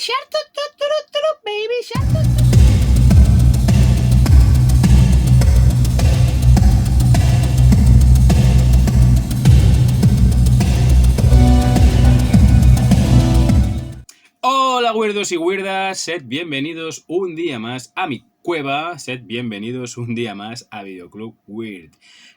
shark, baby shark. Hola weirdos y weirdas, sed bienvenidos un día más a mi cueva, sed bienvenidos un día más a Videoclub Weird.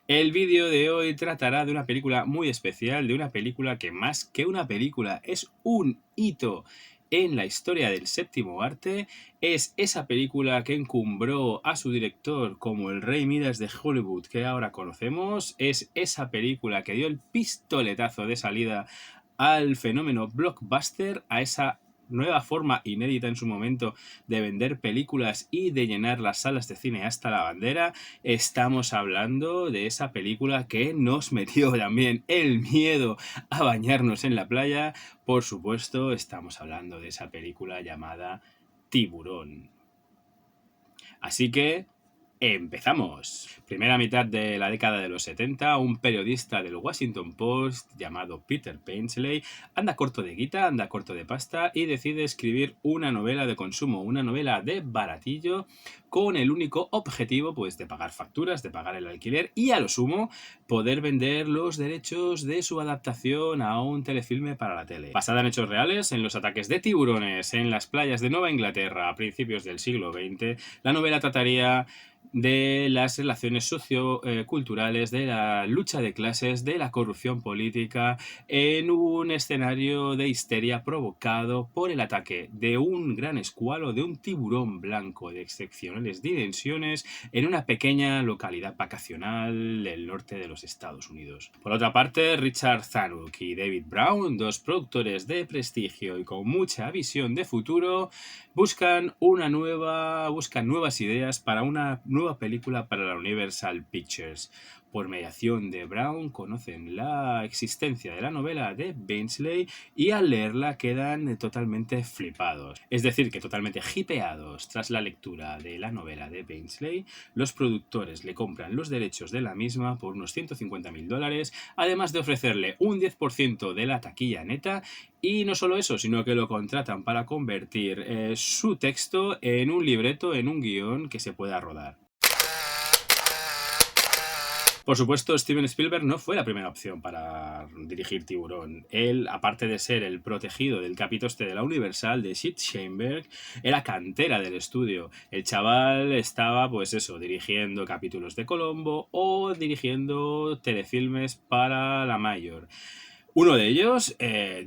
El vídeo de hoy tratará de una película muy especial, de una película que más que una película es un hito en la historia del séptimo arte. Es esa película que encumbró a su director como el Rey Midas de Hollywood que ahora conocemos. Es esa película que dio el pistoletazo de salida al fenómeno blockbuster, a esa nueva forma inédita en su momento de vender películas y de llenar las salas de cine hasta la bandera. Estamos hablando de esa película que nos metió también el miedo a bañarnos en la playa. Por supuesto, estamos hablando de esa película llamada Tiburón. Así que empezamos. Primera mitad de la década de los 70, un periodista del Washington Post llamado Peter Benchley anda corto de guita, anda corto de pasta y decide escribir una novela de consumo, una novela de baratillo, con el único objetivo pues de pagar facturas, de pagar el alquiler y a lo sumo poder vender los derechos de su adaptación a un telefilme para la tele. Basada en hechos reales, en los ataques de tiburones en las playas de Nueva Inglaterra a principios del siglo XX, la novela trataría de las relaciones socioculturales, de la lucha de clases, de la corrupción política, en un escenario de histeria provocado por el ataque de un gran escualo, de un tiburón blanco de excepcionales dimensiones, en una pequeña localidad vacacional del norte de los Estados Unidos. Por otra parte, Richard Zanuck y David Brown, dos productores de prestigio y con mucha visión de futuro, buscan nuevas ideas para una nueva película para la Universal Pictures. Por mediación de Brown conocen la existencia de la novela de Benchley y al leerla quedan totalmente flipados. Es decir, que totalmente hipeados. Tras la lectura de la novela de Benchley, los productores le compran los derechos de la misma por unos $150.000, además de ofrecerle un 10% de la taquilla neta. Y no solo eso, sino que lo contratan para convertir su texto en un libreto, en un guión que se pueda rodar. Por supuesto, Steven Spielberg no fue la primera opción para dirigir Tiburón. Él, aparte de ser el protegido del capitoste de la Universal, de Sid Sheinberg, era cantera del estudio. El chaval estaba, pues eso, dirigiendo capítulos de Colombo o dirigiendo telefilmes para la Mayor. Uno de ellos,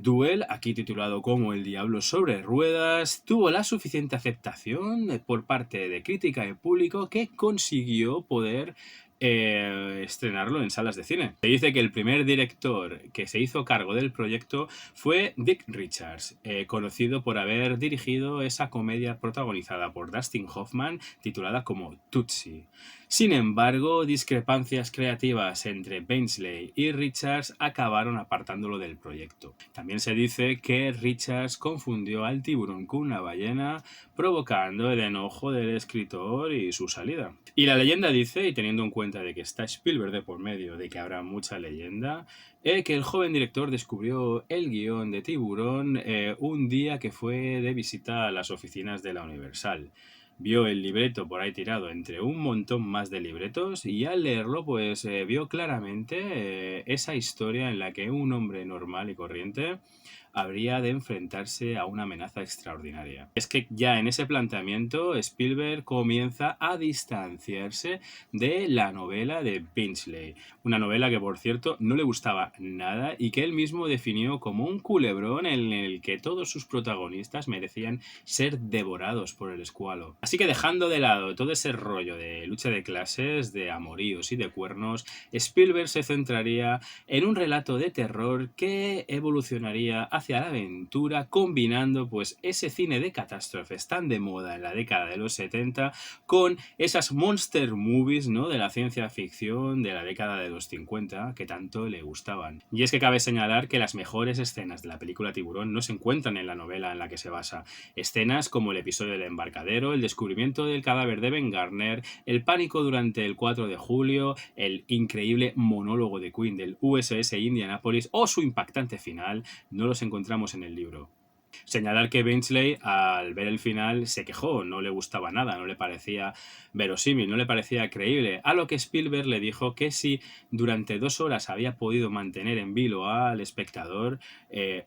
Duel, aquí titulado como El Diablo sobre Ruedas, tuvo la suficiente aceptación por parte de crítica y público que consiguió poder estrenarlo en salas de cine. Se dice que el primer director que se hizo cargo del proyecto fue Dick Richards, conocido por haber dirigido esa comedia protagonizada por Dustin Hoffman titulada como Tootsie. Sin embargo, discrepancias creativas entre Benchley y Richards acabaron apartándolo del proyecto. También se dice que Richards confundió al tiburón con una ballena, provocando el enojo del escritor y su salida. Y la leyenda dice, y teniendo en cuenta de que está Spielberg de por medio, de que habrá mucha leyenda, que el joven director descubrió el guión de Tiburón un día que fue de visita a las oficinas de la Universal. Vio el libreto por ahí tirado entre un montón más de libretos y al leerlo pues vio claramente esa historia en la que un hombre normal y corriente habría de enfrentarse a una amenaza extraordinaria. Es que ya en ese planteamiento Spielberg comienza a distanciarse de la novela de Benchley, una novela que por cierto no le gustaba nada y que él mismo definió como un culebrón en el que todos sus protagonistas merecían ser devorados por el escualo. Así que dejando de lado todo ese rollo de lucha de clases, de amoríos y de cuernos, Spielberg se centraría en un relato de terror que evolucionaría hacia la aventura, combinando pues ese cine de catástrofes tan de moda en la década de los 70 con esas monster movies, ¿no?, de la ciencia ficción de la década de los 50 que tanto le gustaban. Y es que cabe señalar que las mejores escenas de la película Tiburón no se encuentran en la novela en la que se basa. Escenas como el episodio del embarcadero, el descubrimiento del cadáver de Ben Garner, el pánico durante el 4 de julio, el increíble monólogo de Queen del USS Indianapolis o su impactante final, no los encontramos en el libro. Señalar que Benchley al ver el final se quejó, no le gustaba nada, no le parecía verosímil, no le parecía creíble, a lo que Spielberg le dijo que si durante 2 horas había podido mantener en vilo al espectador,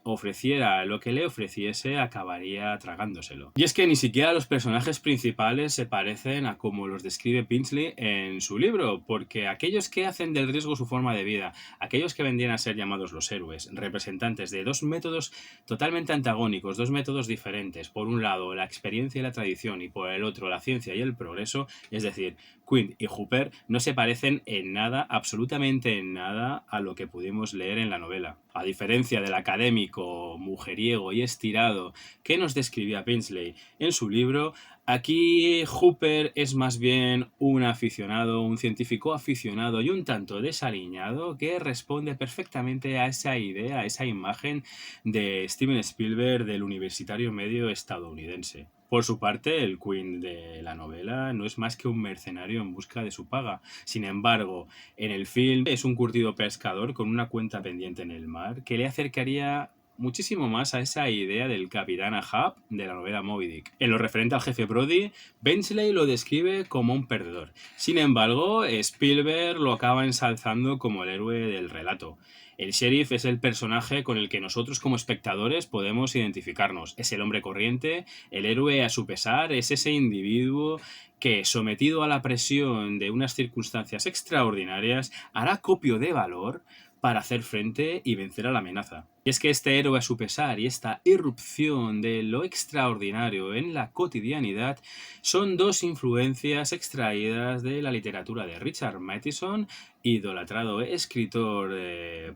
ofreciera lo que le ofreciese, acabaría tragándoselo. Y es que ni siquiera los personajes principales se parecen a como los describe Benchley en su libro, porque aquellos que hacen del riesgo su forma de vida, aquellos que vendrían a ser llamados los héroes, representantes de dos métodos totalmente antagónicos, dos métodos diferentes, por un lado la experiencia y la tradición y por el otro la ciencia y el progreso, es decir, Quint y Hooper no se parecen en nada, absolutamente en nada, a lo que pudimos leer en la novela. A diferencia del académico, mujeriego y estirado que nos describía Benchley en su libro, aquí Hooper es más bien un aficionado, un científico aficionado y un tanto desaliñado que responde perfectamente a esa idea, a esa imagen de Steven Spielberg del universitario medio estadounidense. Por su parte, el Queen de la novela no es más que un mercenario en busca de su paga. Sin embargo, en el film es un curtido pescador con una cuenta pendiente en el mar que le acercaría muchísimo más a esa idea del capitán Ahab de la novela Moby Dick. En lo referente al jefe Brody, Benchley lo describe como un perdedor. Sin embargo, Spielberg lo acaba ensalzando como el héroe del relato. El sheriff es el personaje con el que nosotros como espectadores podemos identificarnos. Es el hombre corriente, el héroe a su pesar, es ese individuo que, sometido a la presión de unas circunstancias extraordinarias, hará copio de valor para hacer frente y vencer a la amenaza. Y es que este héroe a su pesar y esta irrupción de lo extraordinario en la cotidianidad son dos influencias extraídas de la literatura de Richard Matheson, idolatrado escritor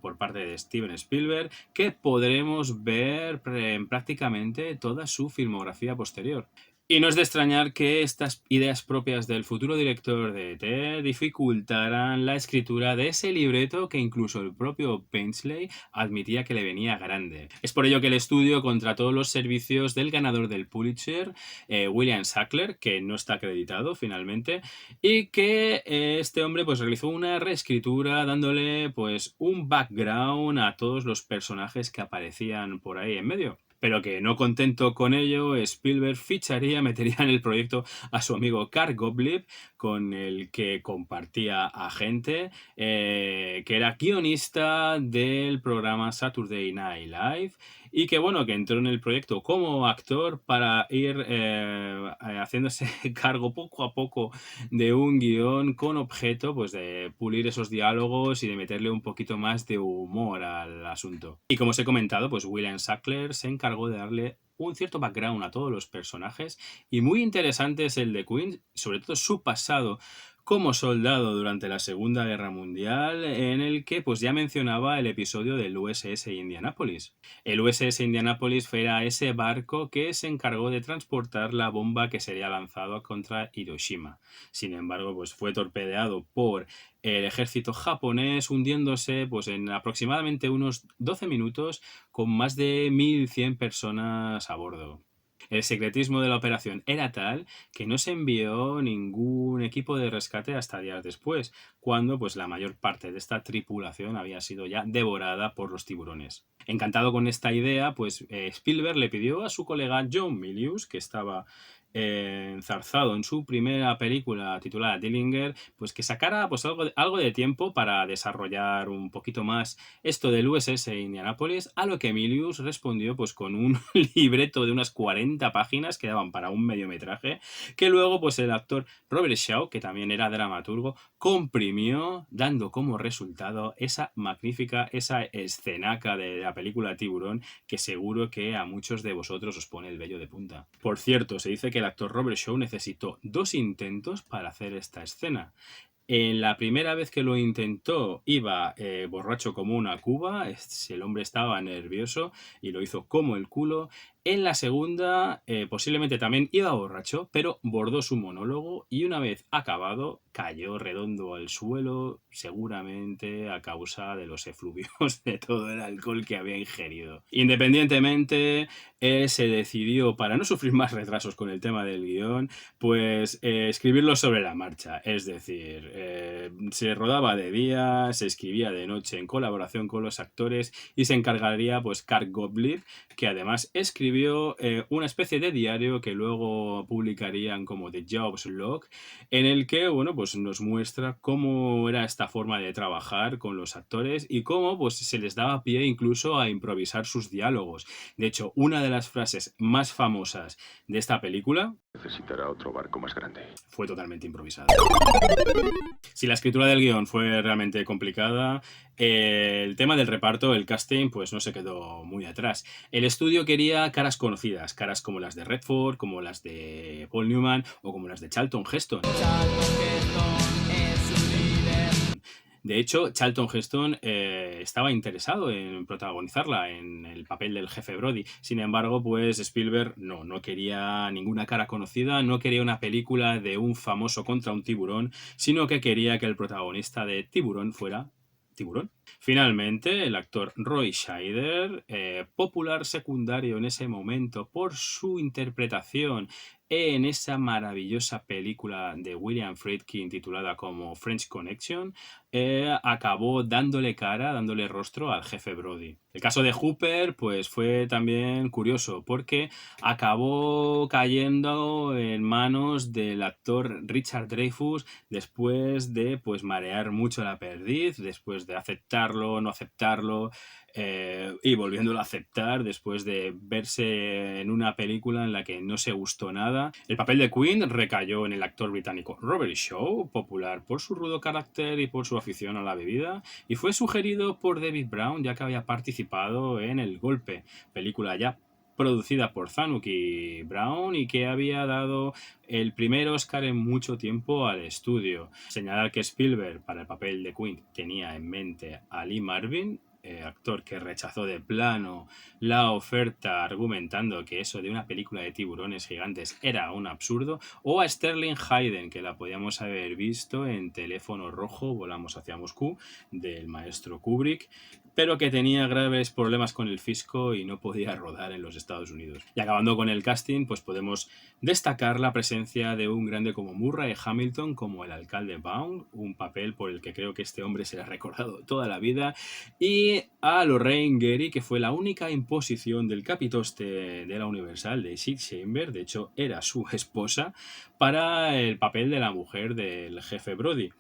por parte de Steven Spielberg, que podremos ver en prácticamente toda su filmografía posterior. Y no es de extrañar que estas ideas propias del futuro director de ET dificultaran la escritura de ese libreto que incluso el propio Benchley admitía que le venía grande. Es por ello que el estudio contrató los servicios del ganador del Pulitzer, William Sackler, que no está acreditado finalmente, y que este hombre pues realizó una reescritura dándole pues un background a todos los personajes que aparecían por ahí en medio. Pero que no contento con ello, Spielberg metería en el proyecto a su amigo Carl Gottlieb, con el que compartía agente, que era guionista del programa Saturday Night Live y que bueno, que entró en el proyecto como actor para ir haciéndose cargo poco a poco de un guión con objeto pues de pulir esos diálogos y de meterle un poquito más de humor al asunto. Y como os he comentado, pues William Sackler se encargó de darle un cierto background a todos los personajes y muy interesante es el de Queen, sobre todo su pasado como soldado durante la Segunda Guerra Mundial, en el que pues ya mencionaba el episodio del USS Indianapolis. El USS Indianapolis era ese barco que se encargó de transportar la bomba que sería lanzada contra Hiroshima. Sin embargo, pues fue torpedeado por el ejército japonés, hundiéndose pues en aproximadamente unos 12 minutos con más de 1.100 personas a bordo. El secretismo de la operación era tal que no se envió ningún equipo de rescate hasta días después, cuando pues, la mayor parte de esta tripulación había sido ya devorada por los tiburones. Encantado con esta idea, pues Spielberg le pidió a su colega John Milius, que estaba enzarzado en su primera película titulada Dillinger, pues que sacara pues algo de tiempo para desarrollar un poquito más esto del USS Indianapolis, a lo que Milius respondió pues con un libreto de unas 40 páginas que daban para un mediometraje, que luego pues el actor Robert Shaw, que también era dramaturgo, comprimió, dando como resultado esa magnífica, esa escenaca de la película Tiburón, que seguro que a muchos de vosotros os pone el vello de punta. Por cierto, se dice que el actor Robert Shaw necesitó 2 intentos para hacer esta escena. En la primera vez que lo intentó iba borracho como una cuba, el hombre estaba nervioso y lo hizo como el culo. En la segunda posiblemente también iba borracho, pero bordó su monólogo y una vez acabado cayó redondo al suelo, seguramente a causa de los efluvios de todo el alcohol que había ingerido. Independientemente, él se decidió, para no sufrir más retrasos con el tema del guión, pues escribirlo sobre la marcha, es decir, se rodaba de día, se escribía de noche en colaboración con los actores y se encargaría pues Carl Gottlieb, que además escribió escribió una especie de diario que luego publicarían como The Jobs Log, en el que, bueno, pues nos muestra cómo era esta forma de trabajar con los actores y cómo pues se les daba pie incluso a improvisar sus diálogos. De hecho, una de las frases más famosas de esta película Necesitará otro barco más grande. fue totalmente improvisada. Si la escritura del guión fue realmente complicada, el tema del reparto, el casting, pues no se quedó muy atrás. El estudio quería caras conocidas, caras como las de Redford, como las de Paul Newman o como las de Charlton Heston. De hecho, Charlton Heston estaba interesado en protagonizarla, en el papel del jefe Brody. Sin embargo, pues Spielberg no quería ninguna cara conocida, no quería una película de un famoso contra un tiburón, sino que quería que el protagonista de Tiburón fuera Tiburón. Finalmente, el actor Roy Scheider, popular secundario en ese momento por su interpretación en esa maravillosa película de William Friedkin titulada como French Connection, acabó dándole cara, dándole rostro al jefe Brody. El caso de Hooper pues fue también curioso porque acabó cayendo en manos del actor Richard Dreyfuss después de pues marear mucho la perdiz, después de aceptarlo, no aceptarlo, y volviéndolo a aceptar después de verse en una película en la que no se gustó nada. El papel de Queen recayó en el actor británico Robert Shaw, popular por su rudo carácter y por su afición a la bebida, y fue sugerido por David Brown ya que había participado en El Golpe, película ya producida por Zanuck y Brown y que había dado el primer Oscar en mucho tiempo al estudio. Señalar que Spielberg para el papel de Queen tenía en mente a Lee Marvin, actor que rechazó de plano la oferta argumentando que eso de una película de tiburones gigantes era un absurdo, o a Sterling Hayden, que la podíamos haber visto en Teléfono Rojo, Volamos hacia Moscú, del maestro Kubrick, pero que tenía graves problemas con el fisco y no podía rodar en los Estados Unidos. Y acabando con el casting, pues podemos destacar la presencia de un grande como Murray Hamilton como el alcalde Baum, un papel por el que creo que este hombre será recordado toda la vida, y a Lorraine Gary, que fue la única imposición del capitoste de la Universal de Sid Sheinberg, de hecho era su esposa, para el papel de la mujer del jefe Brody,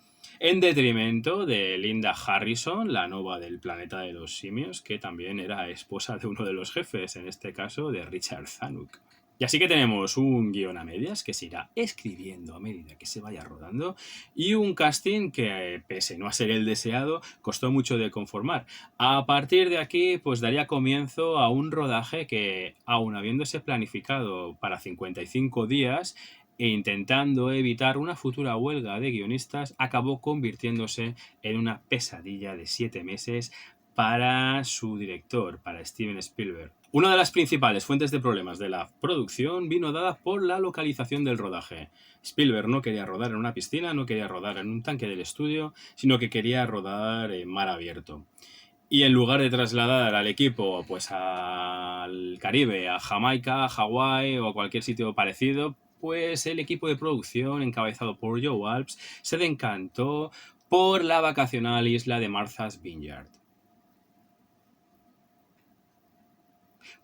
en detrimento de Linda Harrison, la nova del planeta de los simios, que también era esposa de uno de los jefes, en este caso de Richard Zanuck. Y así que tenemos un guión a medias que se irá escribiendo a medida que se vaya rodando y un casting que, pese no a ser el deseado, costó mucho de conformar. A partir de aquí, pues daría comienzo a un rodaje que, aun habiéndose planificado para 55 días e intentando evitar una futura huelga de guionistas, acabó convirtiéndose en una pesadilla de 7 meses para su director, para Steven Spielberg. Una de las principales fuentes de problemas de la producción vino dada por la localización del rodaje. Spielberg no quería rodar en una piscina, no quería rodar en un tanque del estudio, sino que quería rodar en mar abierto. Y en lugar de trasladar al equipo pues al Caribe, a Jamaica, a Hawái o a cualquier sitio parecido, pues el equipo de producción, encabezado por Joe Alps, se decantó por la vacacional isla de Martha's Vineyard.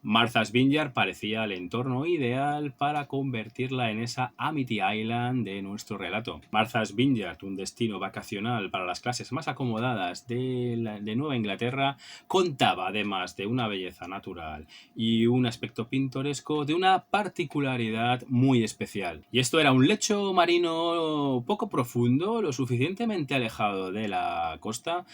Martha's Vineyard parecía el entorno ideal para convertirla en esa Amity Island de nuestro relato. Martha's Vineyard, un destino vacacional para las clases más acomodadas de Nueva Inglaterra, contaba además de una belleza natural y un aspecto pintoresco de una particularidad muy especial. Y esto era un lecho marino poco profundo, lo suficientemente alejado de la costa,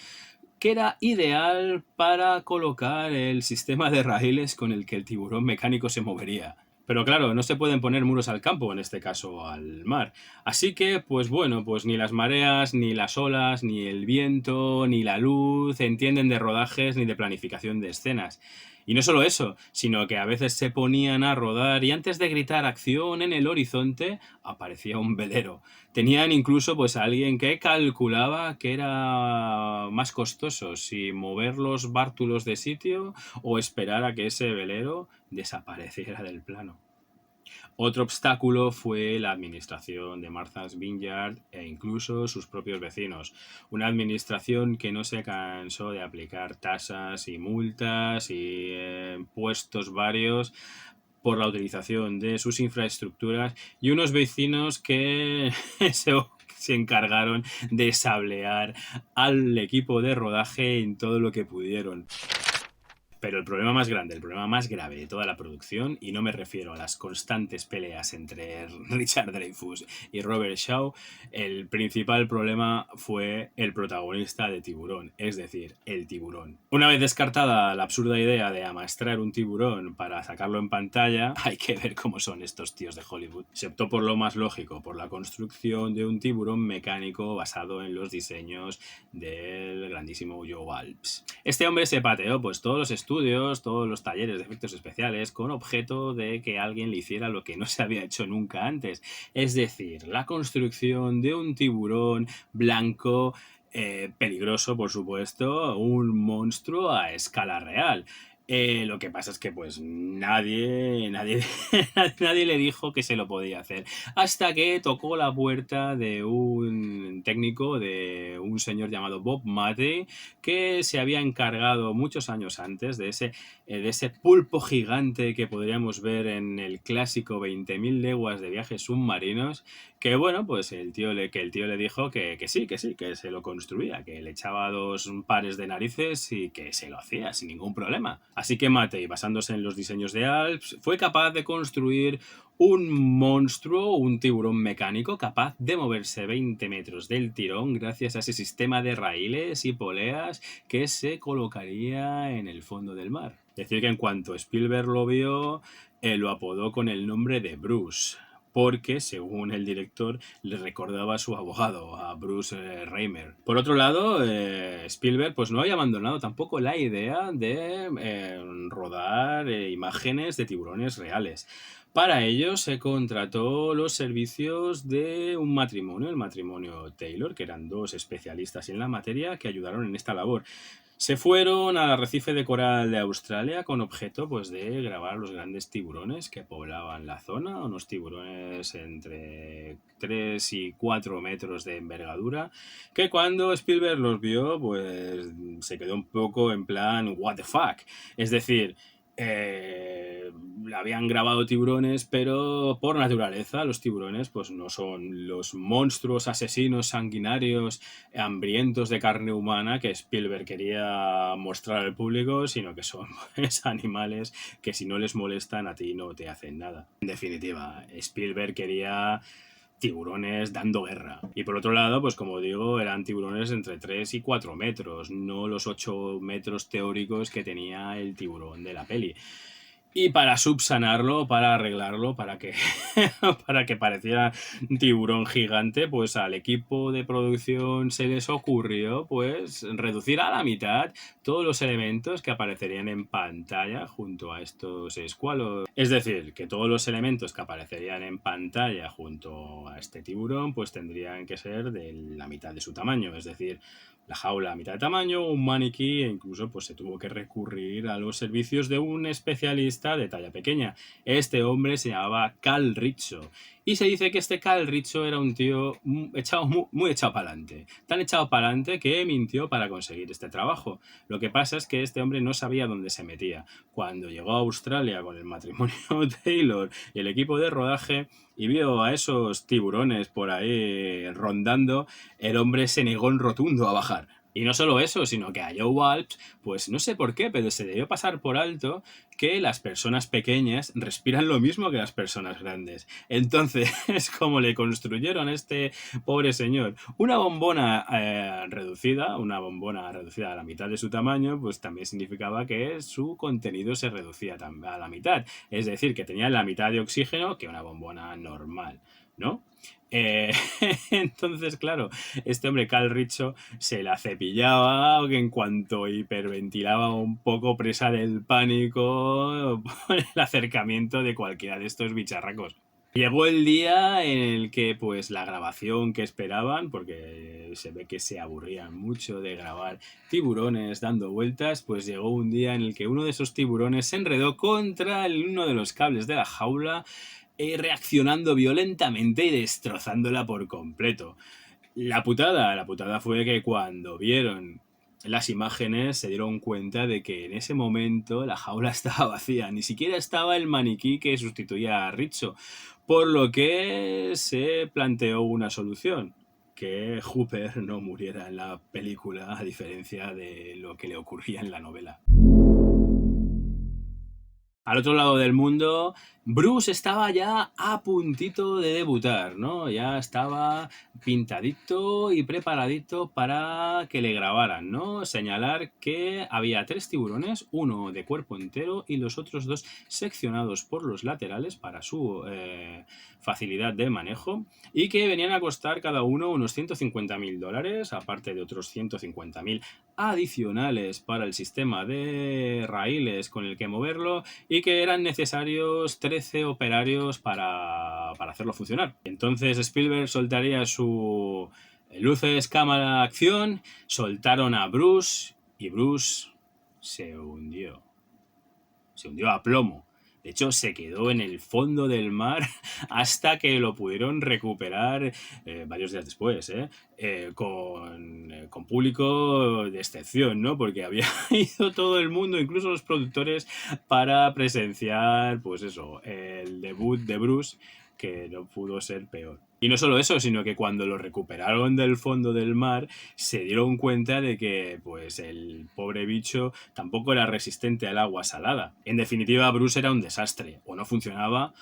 que era ideal para colocar el sistema de raíles con el que el tiburón mecánico se movería. Pero claro, no se pueden poner muros al campo, en este caso al mar. Así que, pues bueno, pues ni las mareas, ni las olas, ni el viento, ni la luz entienden de rodajes ni de planificación de escenas. Y no solo eso, sino que a veces se ponían a rodar y antes de gritar acción en el horizonte aparecía un velero. Tenían incluso pues a alguien que calculaba que era más costoso, si mover los bártulos de sitio o esperar a que ese velero desapareciera del plano. Otro obstáculo fue la administración de Martha's Vineyard e incluso sus propios vecinos. Una administración que no se cansó de aplicar tasas y multas y impuestos varios por la utilización de sus infraestructuras y unos vecinos que se encargaron de sablear al equipo de rodaje en todo lo que pudieron. Pero el problema más grande, el problema más grave de toda la producción, y no me refiero a las constantes peleas entre Richard Dreyfuss y Robert Shaw, el principal problema fue el protagonista de Tiburón, es decir, el tiburón. Una vez descartada la absurda idea de amaestrar un tiburón para sacarlo en pantalla, hay que ver cómo son estos tíos de Hollywood. Se optó por lo más lógico, por la construcción de un tiburón mecánico basado en los diseños del grandísimo Joe Alps. Este hombre se pateó pues todos los estudios, todos los talleres de efectos especiales con objeto de que alguien le hiciera lo que no se había hecho nunca antes, es decir, la construcción de un tiburón blanco peligroso, por supuesto, un monstruo a escala real. Lo que pasa es que pues nadie le dijo que se lo podía hacer, hasta que tocó la puerta de un técnico, de un señor llamado Bob Matey, que se había encargado muchos años antes de ese pulpo gigante que podríamos ver en el clásico 20.000 leguas de viajes submarinos, que bueno, pues el tío le dijo que sí, que se lo construía, que le echaba 2 pares de narices y que se lo hacía sin ningún problema. Así que Matei, basándose en los diseños de Alps, fue capaz de construir un monstruo, un tiburón mecánico capaz de moverse 20 metros del tirón gracias a ese sistema de raíles y poleas que se colocaría en el fondo del mar. Es decir, que en cuanto Spielberg lo vio, lo apodó con el nombre de Bruce, porque, según el director, le recordaba a su abogado, a Bruce Reimer. Por otro lado, Spielberg pues no había abandonado tampoco la idea de rodar imágenes de tiburones reales. Para ello se contrató los servicios de un matrimonio, el matrimonio Taylor, que eran 2 especialistas en la materia que ayudaron en esta labor. Se fueron al arrecife de coral de Australia con objeto pues de grabar los grandes tiburones que poblaban la zona, unos tiburones entre 3 y 4 metros de envergadura, que cuando Spielberg los vio pues se quedó un poco en plan what the fuck, es decir, habían grabado tiburones, pero por naturaleza los tiburones pues no son los monstruos asesinos sanguinarios hambrientos de carne humana que Spielberg quería mostrar al público, sino que son pues, animales que si no les molestan a ti no te hacen nada. En definitiva, Spielberg quería tiburones dando guerra. Y por otro lado, pues como digo, eran tiburones entre 3 y 4 metros, no los 8 metros teóricos que tenía el tiburón de la peli. Y para subsanarlo, para arreglarlo, para que, para que pareciera un tiburón gigante, pues al equipo de producción se les ocurrió pues reducir a la mitad todos los elementos que aparecerían en pantalla junto a estos escualos. Es decir, que todos los elementos que aparecerían en pantalla junto a este tiburón pues tendrían que ser de la mitad de su tamaño, es decir, la jaula a mitad de tamaño, un maniquí, e incluso pues se tuvo que recurrir a los servicios de un especialista de talla pequeña. Este hombre se llamaba Carl Rizzo. Y se dice que este Carl Rizzo era un tío muy echado para adelante. Tan echado para adelante que mintió para conseguir este trabajo. Lo que pasa es que este hombre no sabía dónde se metía. Cuando llegó a Australia con el matrimonio Taylor y el equipo de rodaje y vio a esos tiburones por ahí rondando, el hombre se negó en rotundo a bajar. Y no solo eso, sino que a Joe Alps, pues no sé por qué, pero se debió pasar por alto que las personas pequeñas respiran lo mismo que las personas grandes. Entonces, como le construyeron a este pobre señor una bombona reducida a la mitad de su tamaño, pues también significaba que su contenido se reducía a la mitad. Es decir, que tenía la mitad de oxígeno que una bombona normal, ¿no? Entonces, claro, este hombre Carl Rizzo se la cepillaba en cuanto hiperventilaba un poco, presa del pánico por el acercamiento de cualquiera de estos bicharracos. Llegó el día en el que pues la grabación que esperaban, porque se ve que se aburrían mucho de grabar tiburones dando vueltas, pues llegó un día en el que uno de esos tiburones se enredó contra uno de los cables de la jaula, reaccionando violentamente y destrozándola por completo. La putada fue que cuando vieron las imágenes se dieron cuenta de que en ese momento la jaula estaba vacía, ni siquiera estaba el maniquí que sustituía a Rizzo, por lo que se planteó una solución, que Hooper no muriera en la película, a diferencia de lo que le ocurría en la novela. Al otro lado del mundo, Bruce estaba ya a puntito de debutar, ¿no? Ya estaba pintadito y preparadito para que le grabaran, ¿no? Señalar que había 3 tiburones, uno de cuerpo entero y los otros 2 seccionados por los laterales para su facilidad de manejo, y que venían a costar cada uno unos $150.000, aparte de otros 150.000 adicionales para el sistema de raíles con el que moverlo, y que eran necesarios 13 operarios para hacerlo funcionar. Entonces Spielberg soltaría su luces, cámara, acción, soltaron a Bruce y Bruce se hundió. Se hundió a plomo. De hecho, se quedó en el fondo del mar hasta que lo pudieron recuperar varios días después, con público de excepción, ¿no? Porque había ido todo el mundo, incluso los productores, para presenciar, pues eso, el debut de Bruce, que no pudo ser peor. Y no solo eso, sino que cuando lo recuperaron del fondo del mar, se dieron cuenta de que, pues, el pobre bicho tampoco era resistente al agua salada. En definitiva, Bruce era un desastre. O no funcionaba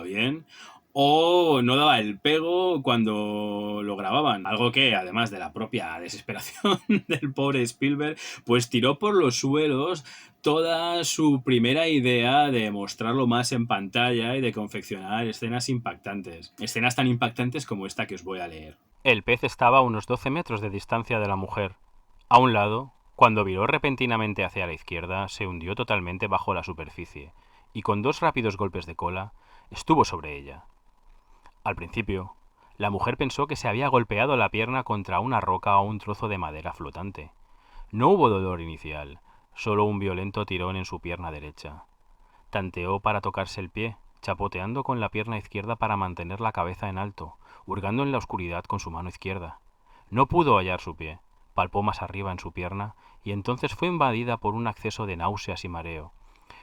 bien, o no daba el pego cuando lo grababan. Algo que, además de la propia desesperación del pobre Spielberg, pues tiró por los suelos toda su primera idea de mostrarlo más en pantalla y de confeccionar escenas impactantes. Escenas tan impactantes como esta que os voy a leer. El pez estaba a unos 12 metros de distancia de la mujer. A un lado, cuando viró repentinamente hacia la izquierda, se hundió totalmente bajo la superficie, y con 2 rápidos golpes de cola, estuvo sobre ella. Al principio, la mujer pensó que se había golpeado la pierna contra una roca o un trozo de madera flotante. No hubo dolor inicial, solo un violento tirón en su pierna derecha. Tanteó para tocarse el pie, chapoteando con la pierna izquierda para mantener la cabeza en alto, hurgando en la oscuridad con su mano izquierda. No pudo hallar su pie, palpó más arriba en su pierna, y entonces fue invadida por un acceso de náuseas y mareo.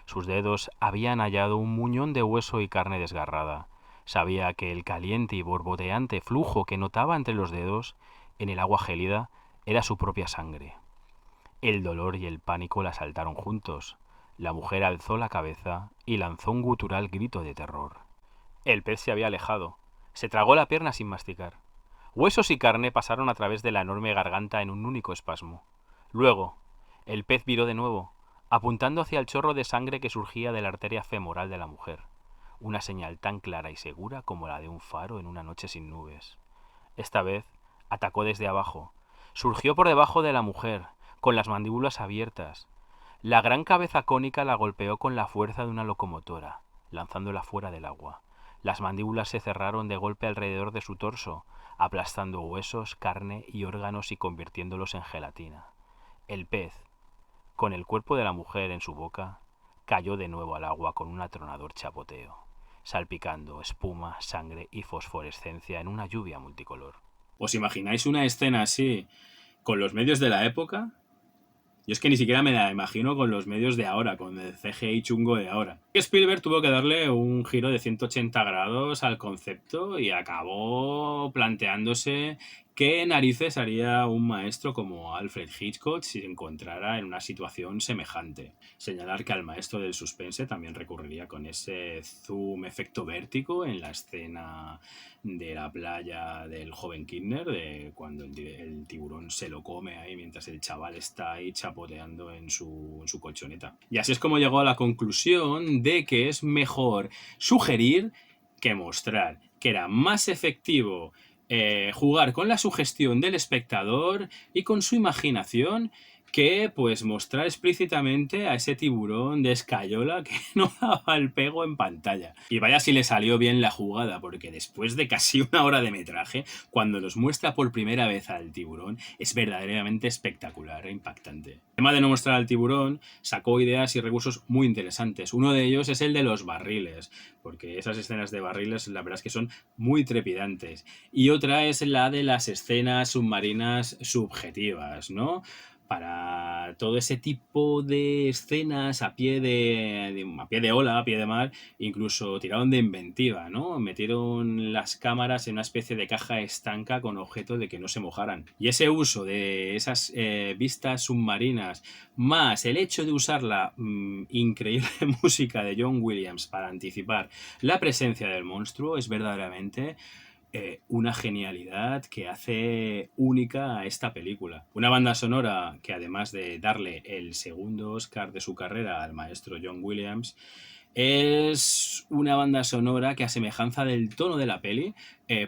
Sus dedos habían hallado un muñón de hueso y carne desgarrada. Sabía que el caliente y borboteante flujo que notaba entre los dedos, en el agua gélida, era su propia sangre. El dolor y el pánico la asaltaron juntos. La mujer alzó la cabeza y lanzó un gutural grito de terror. El pez se había alejado. Se tragó la pierna sin masticar. Huesos y carne pasaron a través de la enorme garganta en un único espasmo. Luego, el pez viró de nuevo, apuntando hacia el chorro de sangre que surgía de la arteria femoral de la mujer, una señal tan clara y segura como la de un faro en una noche sin nubes. Esta vez atacó desde abajo. Surgió por debajo de la mujer, con las mandíbulas abiertas. La gran cabeza cónica la golpeó con la fuerza de una locomotora, lanzándola fuera del agua. Las mandíbulas se cerraron de golpe alrededor de su torso, aplastando huesos, carne y órganos y convirtiéndolos en gelatina. El pez, con el cuerpo de la mujer en su boca, cayó de nuevo al agua con un atronador chapoteo, salpicando espuma, sangre y fosforescencia en una lluvia multicolor. ¿Os imagináis una escena así con los medios de la época? Yo es que ni siquiera me la imagino con los medios de ahora, con el CGI chungo de ahora. Spielberg tuvo que darle un giro de 180 grados al concepto y acabó planteándose qué narices haría un maestro como Alfred Hitchcock si se encontrara en una situación semejante. Señalar que al maestro del suspense también recurriría con ese zoom efecto vértigo en la escena de la playa del joven Kidner, de cuando el tiburón se lo come ahí mientras el chaval está ahí chapoteando en su colchoneta. Y así es como llegó a la conclusión de que es mejor sugerir que mostrar, que era más efectivo jugar con la sugestión del espectador y con su imaginación que pues mostrar explícitamente a ese tiburón de escayola que no daba el pego en pantalla. Y vaya si le salió bien la jugada, porque después de casi una hora de metraje, cuando nos muestra por primera vez al tiburón, es verdaderamente espectacular e impactante. Además de no mostrar al tiburón, sacó ideas y recursos muy interesantes. Uno de ellos es el de los barriles, porque esas escenas de barriles la verdad es que son muy trepidantes. Y otra es la de las escenas submarinas subjetivas, ¿no? para todo ese tipo de escenas a pie de ola, a pie de mar, incluso tiraron de inventiva, ¿no? Metieron las cámaras en una especie de caja estanca con objeto de que no se mojaran. Y ese uso de esas vistas submarinas, más el hecho de usar la increíble música de John Williams para anticipar la presencia del monstruo, es verdaderamente una genialidad que hace única a esta película. Una banda sonora que, además de darle el segundo Oscar de su carrera al maestro John Williams, es una banda sonora que, a semejanza del tono de la peli,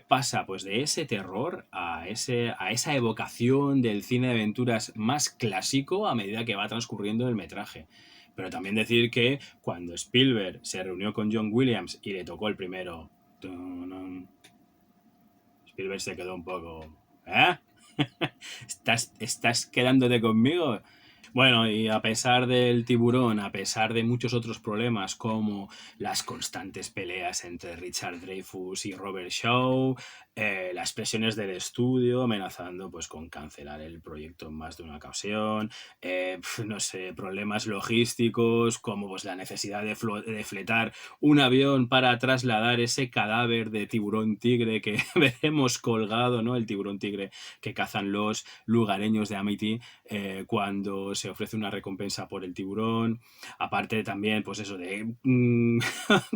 pasa pues de ese terror a esa evocación del cine de aventuras más clásico a medida que va transcurriendo el metraje. Pero también decir que cuando Spielberg se reunió con John Williams y le tocó el primero, Spielberg se quedó un poco... ¿Eh? ¿Estás quedándote conmigo? Bueno, y a pesar del tiburón, a pesar de muchos otros problemas como las constantes peleas entre Richard Dreyfuss y Robert Shaw, las presiones del estudio amenazando pues con cancelar el proyecto en más de una ocasión, no sé, problemas logísticos como pues la necesidad de fletar un avión para trasladar ese cadáver de tiburón tigre que veremos colgado, ¿no? El tiburón tigre que cazan los lugareños de Amity cuando se ofrece una recompensa por el tiburón. Aparte también, pues eso de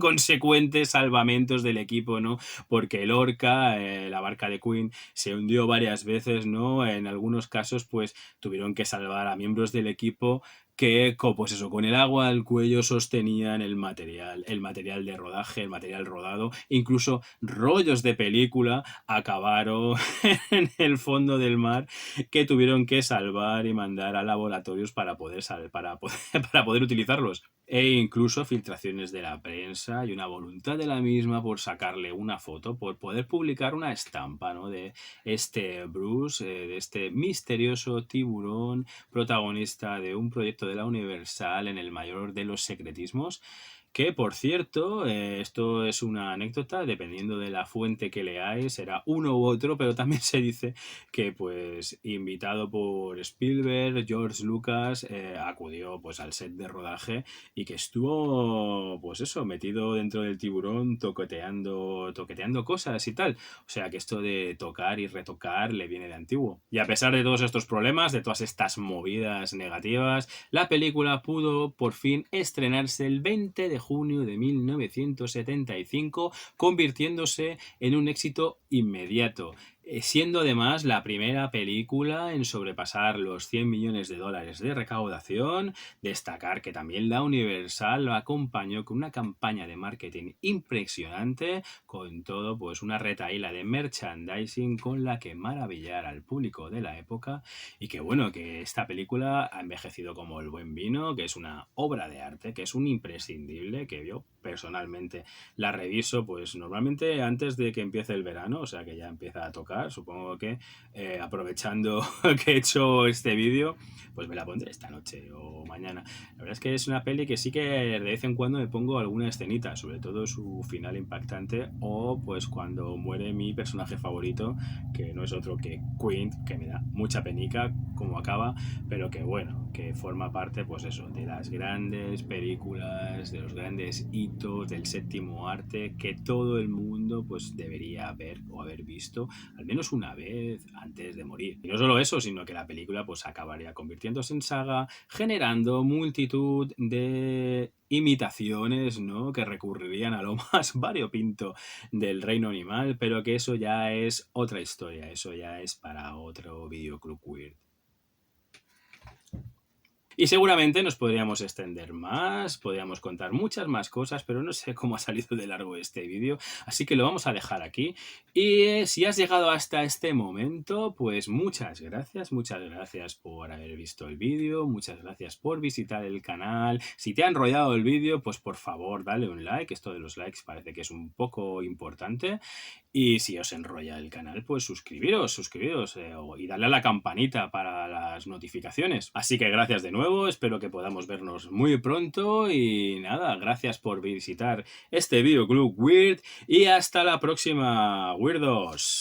consecuentes salvamentos del equipo, ¿no? Porque el Orca, la barca de Queen, se hundió varias veces, ¿no? En algunos casos, pues tuvieron que salvar a miembros del equipo que, pues eso, con el agua al cuello sostenían el material de rodaje, el material rodado, incluso rollos de película acabaron en el fondo del mar que tuvieron que salvar y mandar a laboratorios para poder para poder utilizarlos. E incluso filtraciones de la prensa y una voluntad de la misma por sacarle una foto, por poder publicar una estampa, ¿no? De este Bruce, de este misterioso tiburón protagonista de un proyecto de la Universal en el mayor de los secretismos. Que, por cierto, esto es una anécdota, dependiendo de la fuente que leáis, será uno u otro, pero también se dice que, pues, invitado por Spielberg, George Lucas acudió pues al set de rodaje y que estuvo, pues eso, metido dentro del tiburón toqueteando cosas y tal. O sea que esto de tocar y retocar le viene de antiguo. Y a pesar de todos estos problemas, de todas estas movidas negativas, la película pudo por fin estrenarse el 20 de junio de 1975, convirtiéndose en un éxito inmediato, siendo además la primera película en sobrepasar los 100 millones de dólares de recaudación. Destacar que también la Universal lo acompañó con una campaña de marketing impresionante, con todo pues una retahíla de merchandising con la que maravillar al público de la época. Y que bueno, que esta película ha envejecido como el buen vino, que es una obra de arte, que es un imprescindible, que yo personalmente la reviso pues normalmente antes de que empiece el verano, o sea que ya empieza a tocar. Supongo que aprovechando que he hecho este vídeo, pues me la pondré esta noche o mañana. La verdad es que es una peli que sí que de vez en cuando me pongo alguna escenita, sobre todo su final impactante o pues cuando muere mi personaje favorito, que no es otro que Quint, que me da mucha penica como acaba, pero que bueno, que forma parte pues eso, de las grandes películas, de los grandes hitos del séptimo arte que todo el mundo pues debería ver o haber visto al menos una vez antes de morir. Y no solo eso, sino que la película pues acabaría convirtiéndose en saga, generando multitud de imitaciones, ¿no? Que recurrirían a lo más variopinto del reino animal, pero que eso ya es otra historia, eso ya es para otro videoclub weird. Y seguramente nos podríamos extender más, podríamos contar muchas más cosas, pero no sé cómo ha salido de largo este vídeo, así que lo vamos a dejar aquí. Y si has llegado hasta este momento, pues muchas gracias por haber visto el vídeo, muchas gracias por visitar el canal. Si te ha enrollado el vídeo, pues por favor dale un like, esto de los likes parece que es un poco importante. Y si os enrolla el canal, pues suscribiros y darle a la campanita para las notificaciones. Así que gracias de nuevo, espero que podamos vernos muy pronto y nada, gracias por visitar este videoclub Weird y hasta la próxima, Weirdos.